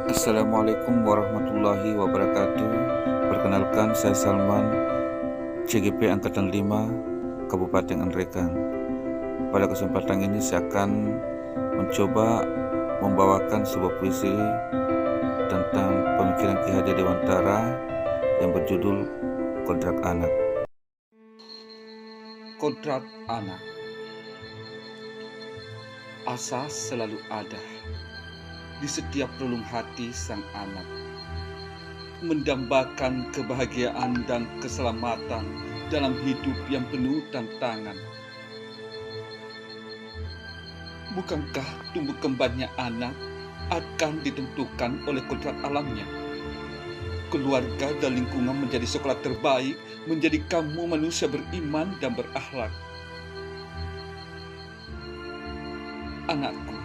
Assalamualaikum warahmatullahi wabarakatuh. Perkenalkan, saya Salman, CGP Angkatan 5, Kabupaten Anrekan. Pada kesempatan ini saya akan mencoba membawakan sebuah puisi tentang pemikiran Ki Hajar Dewantara yang berjudul Kodrat Anak. Kodrat anak. Asa selalu ada di setiap relung hati sang anak, mendambakan kebahagiaan dan keselamatan dalam hidup yang penuh tantangan. Bukankah tumbuh kembangnya anak akan ditentukan oleh kodrat alamnya? Keluarga dan lingkungan menjadi sekolah terbaik, menjadi kamu manusia beriman dan berakhlak. Anakku,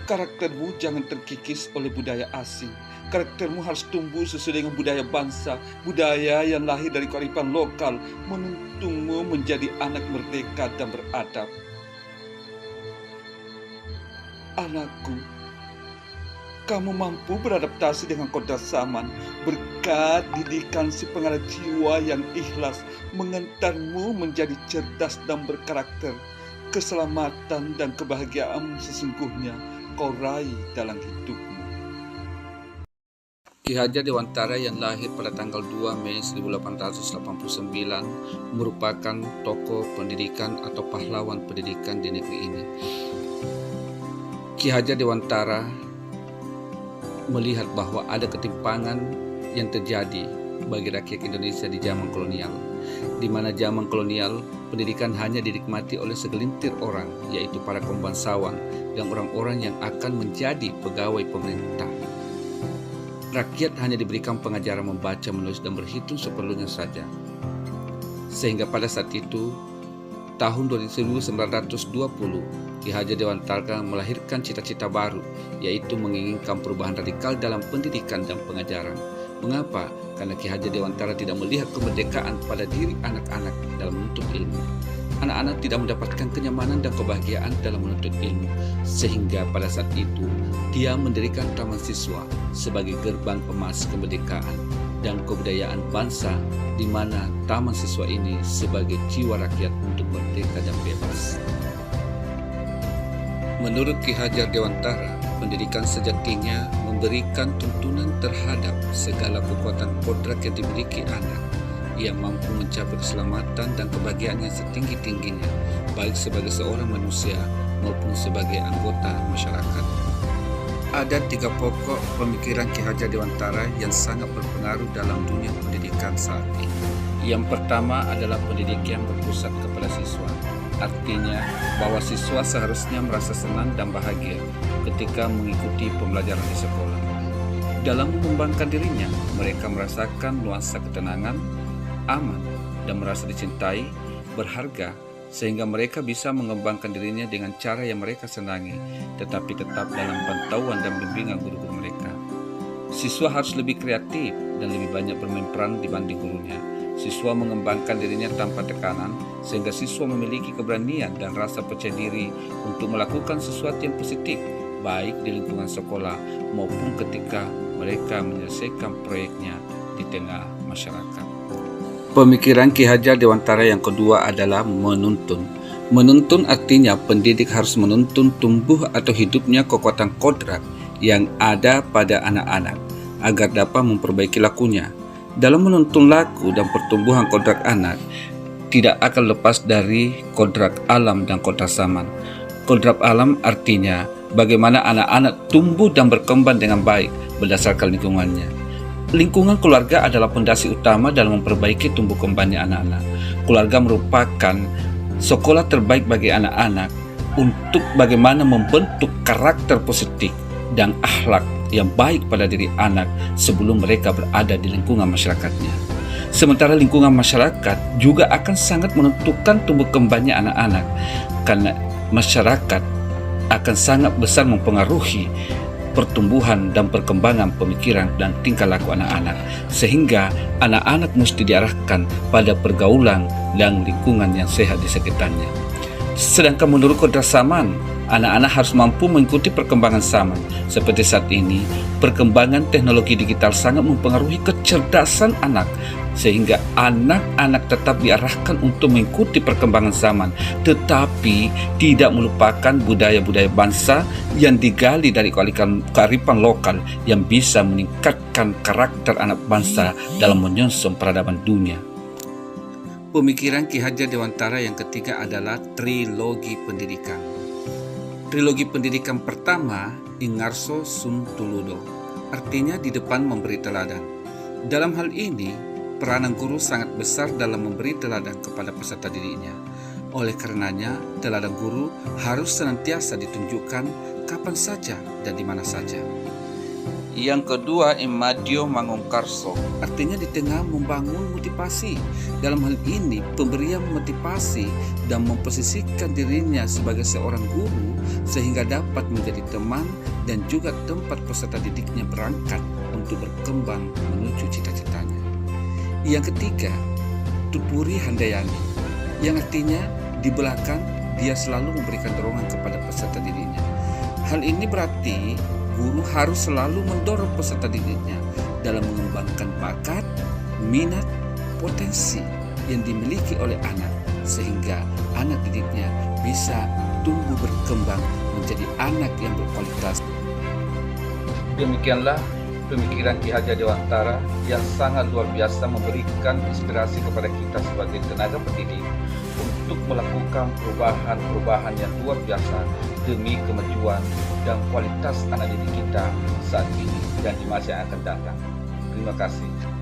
karaktermu jangan terkikis oleh budaya asing. Karaktermu harus tumbuh sesuai dengan budaya bangsa, budaya yang lahir dari kearifan lokal, menuntunmu menjadi anak merdeka dan beradab. Anakku, kamu mampu beradaptasi dengan kodrat zaman berkat didikan si pengarah jiwa yang ikhlas mengantarmu menjadi cerdas dan berkarakter. Keselamatan dan kebahagiaan sesungguhnya kau raih dalam hidupmu. Ki Hajar Dewantara yang lahir pada tanggal 2 Mei 1889 merupakan tokoh pendidikan atau pahlawan pendidikan di negeri ini. Ki Hajar Dewantara melihat bahwa ada ketimpangan yang terjadi bagi rakyat Indonesia di zaman kolonial, di mana zaman kolonial pendidikan hanya dinikmati oleh segelintir orang, yaitu para kaum bangsawan dan orang-orang yang akan menjadi pegawai pemerintah. Rakyat hanya diberikan pengajaran membaca, menulis, dan berhitung seperlunya saja. Sehingga pada saat itu, tahun 1920, Ki Hajar Dewantara melahirkan cita-cita baru, yaitu menginginkan perubahan radikal dalam pendidikan dan pengajaran. Mengapa? Karena Ki Hajar Dewantara tidak melihat kemerdekaan pada diri anak-anak dalam menuntut ilmu. Anak-anak tidak mendapatkan kenyamanan dan kebahagiaan dalam menuntut ilmu, sehingga pada saat itu dia mendirikan Taman Siswa sebagai gerbang emas kemerdekaan dan kebudayaan bangsa, di mana Taman Siswa ini sebagai jiwa rakyat untuk merdeka dan bebas. Menurut Ki Hajar Dewantara, pendidikan sejatinya memberikan tuntunan terhadap segala kekuatan kodrat yang dimiliki anak, yang mampu mencapai keselamatan dan kebahagiaan yang setinggi-tingginya, baik sebagai seorang manusia maupun sebagai anggota masyarakat. Ada 3 pokok pemikiran Ki Hajar Dewantara yang sangat berpengaruh dalam dunia pendidikan saat ini. Yang pertama adalah pendidikan berpusat kepada siswa. Artinya bahwa siswa seharusnya merasa senang dan bahagia ketika mengikuti pembelajaran di sekolah. Dalam mengembangkan dirinya, mereka merasakan nuansa ketenangan, aman, dan merasa dicintai, berharga, sehingga mereka bisa mengembangkan dirinya dengan cara yang mereka senangi, tetapi tetap dalam pantauan dan bimbingan guru-guru mereka. Siswa harus lebih kreatif dan lebih banyak bermain peran dibanding gurunya. Siswa mengembangkan dirinya tanpa tekanan, sehingga siswa memiliki keberanian dan rasa percaya diri untuk melakukan sesuatu yang positif, baik di lingkungan sekolah maupun ketika mereka menyelesaikan proyeknya di tengah masyarakat. Pemikiran Ki Hajar Dewantara yang kedua adalah menuntun. Menuntun artinya pendidik harus menuntun tumbuh atau hidupnya kekuatan kodrat yang ada pada anak-anak agar dapat memperbaiki lakunya. Dalam menuntun laku dan pertumbuhan kodrat anak, tidak akan lepas dari kodrat alam dan kodrat zaman. Kodrat alam artinya bagaimana anak-anak tumbuh dan berkembang dengan baik berdasarkan lingkungannya. Lingkungan keluarga adalah fondasi utama dalam memperbaiki tumbuh kembangnya anak-anak. Keluarga merupakan sekolah terbaik bagi anak-anak untuk bagaimana membentuk karakter positif dan akhlak yang baik pada diri anak sebelum mereka berada di lingkungan masyarakatnya. Sementara lingkungan masyarakat juga akan sangat menentukan tumbuh kembangnya anak-anak, karena masyarakat akan sangat besar mempengaruhi pertumbuhan dan perkembangan pemikiran dan tingkah laku anak-anak, sehingga anak-anak mesti diarahkan pada pergaulan dan lingkungan yang sehat di sekitarnya. Sedangkan menurut kodrat zaman, anak-anak harus mampu mengikuti perkembangan zaman. Seperti saat ini, perkembangan teknologi digital sangat mempengaruhi kecerdasan anak, sehingga anak-anak tetap diarahkan untuk mengikuti perkembangan zaman, tetapi tidak melupakan budaya-budaya bangsa yang digali dari kearifan lokal yang bisa meningkatkan karakter anak bangsa dalam menyongsong peradaban dunia. Pemikiran Ki Hajar Dewantara yang ketiga adalah trilogi pendidikan. Trilogi pendidikan pertama, Ingarso Sun Tuludo, artinya di depan memberi teladan. Dalam hal ini, peranan guru sangat besar dalam memberi teladan kepada peserta didiknya. Oleh karenanya, teladan guru harus senantiasa ditunjukkan kapan saja dan di mana saja. Yang kedua, Imadio Mangongkarso, artinya di tengah membangun motivasi. Dalam hal ini, pemberian motivasi dan memposisikan dirinya sebagai seorang guru sehingga dapat menjadi teman dan juga tempat peserta didiknya berangkat untuk berkembang menuju cita-citanya. Yang ketiga, Tutpuri Handayani, yang artinya di belakang dia selalu memberikan dorongan kepada peserta didiknya. Hal ini berarti guru harus selalu mendorong peserta didiknya dalam mengembangkan bakat, minat, potensi yang dimiliki oleh anak sehingga anak didiknya bisa tumbuh berkembang menjadi anak yang berkualitas. Demikianlah pemikiran Ki Hajar Dewantara yang sangat luar biasa memberikan inspirasi kepada kita sebagai tenaga pendidik untuk melakukan perubahan-perubahan yang luar biasa demi kemajuan dan kualitas anak didik kita saat ini dan di masa yang akan datang. Terima kasih.